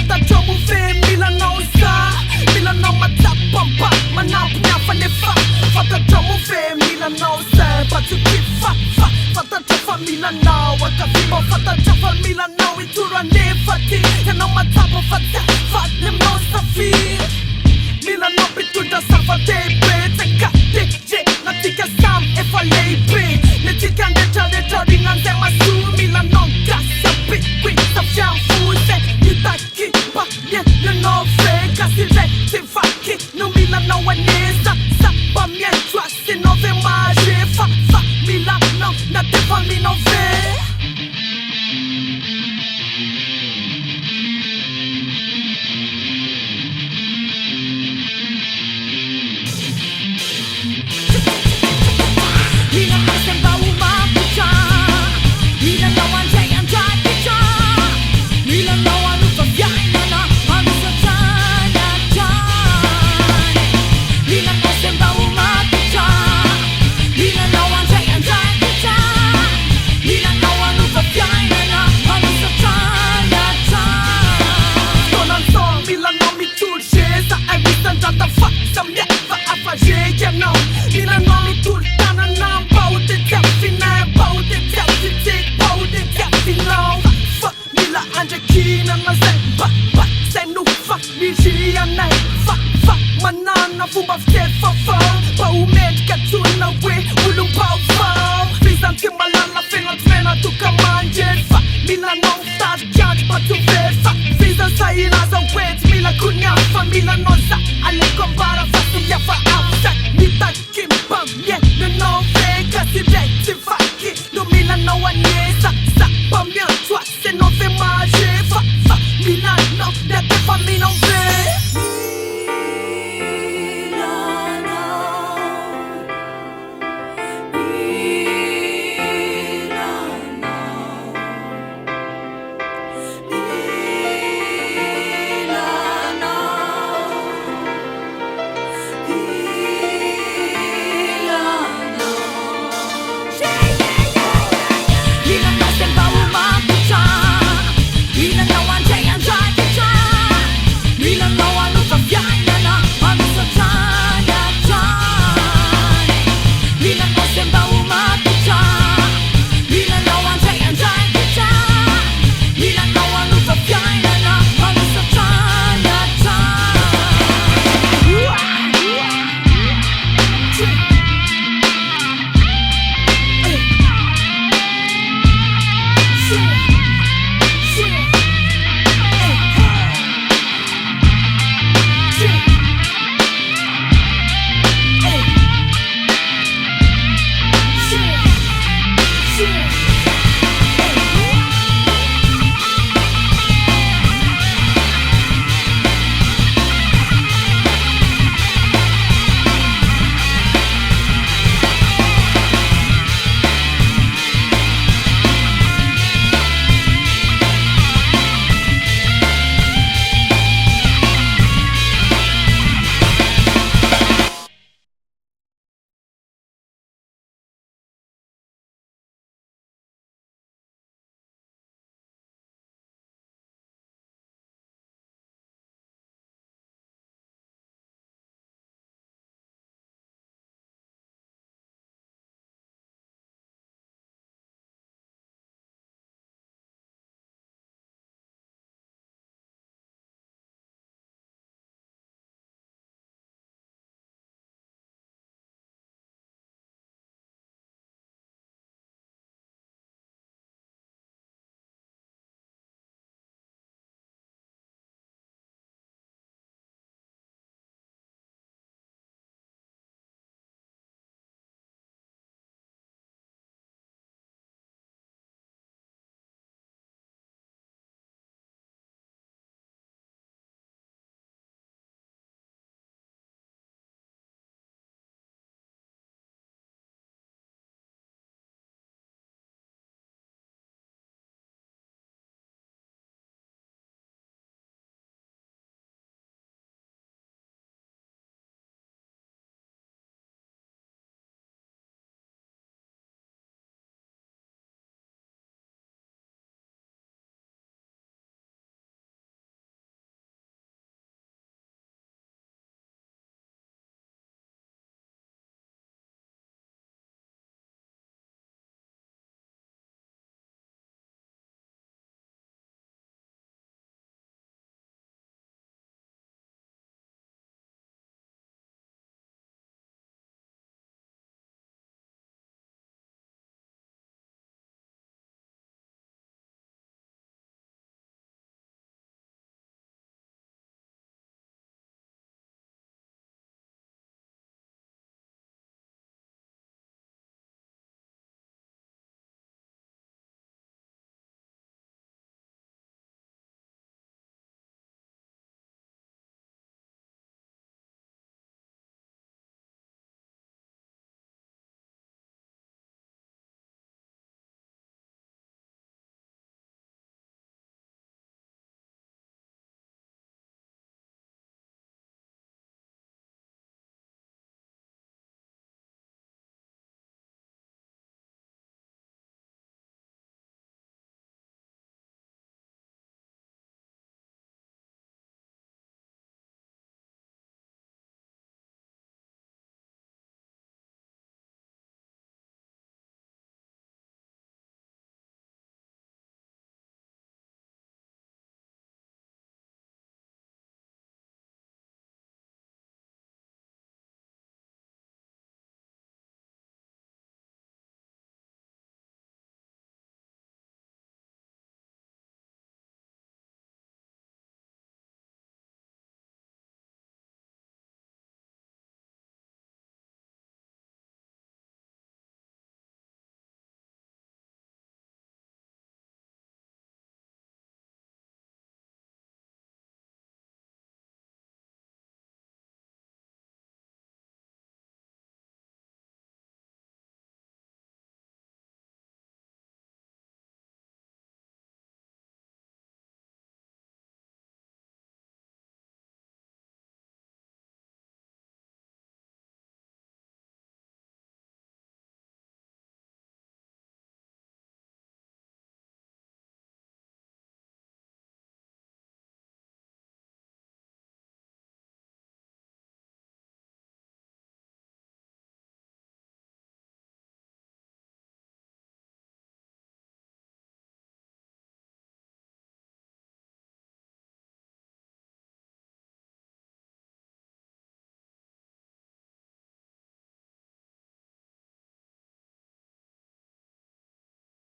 Fantatra move Milanao sa Milanao matapamba Manampy ny hafanefa Fantatra move Milanao sa Batsuki fa Fantatra fa Milanao Akavimba fantatra fa Milanao Itura nefa ty Ianao matapa faty aminao safi Milanao pitondra zava-dehibe Tsaka DJ na tika samy efa lehibe Ny tika ndraitrarehetra rinan'izay masoa Milanao gasa bikwi Safiany fozay Nitaky mba miainanao ve Kasi ray tsy vaky no Milanao aneza Saba miaitro asinao ve mare Fa Milanao na tefa minao ve Manana fomba fitefa Paumedika tuna we ulum pau Fizanti malala fena tuka manje Milanao stadjad patu versa Fizan sairaza wet Mila kunyafa Milanoza ale kombara fasu yafa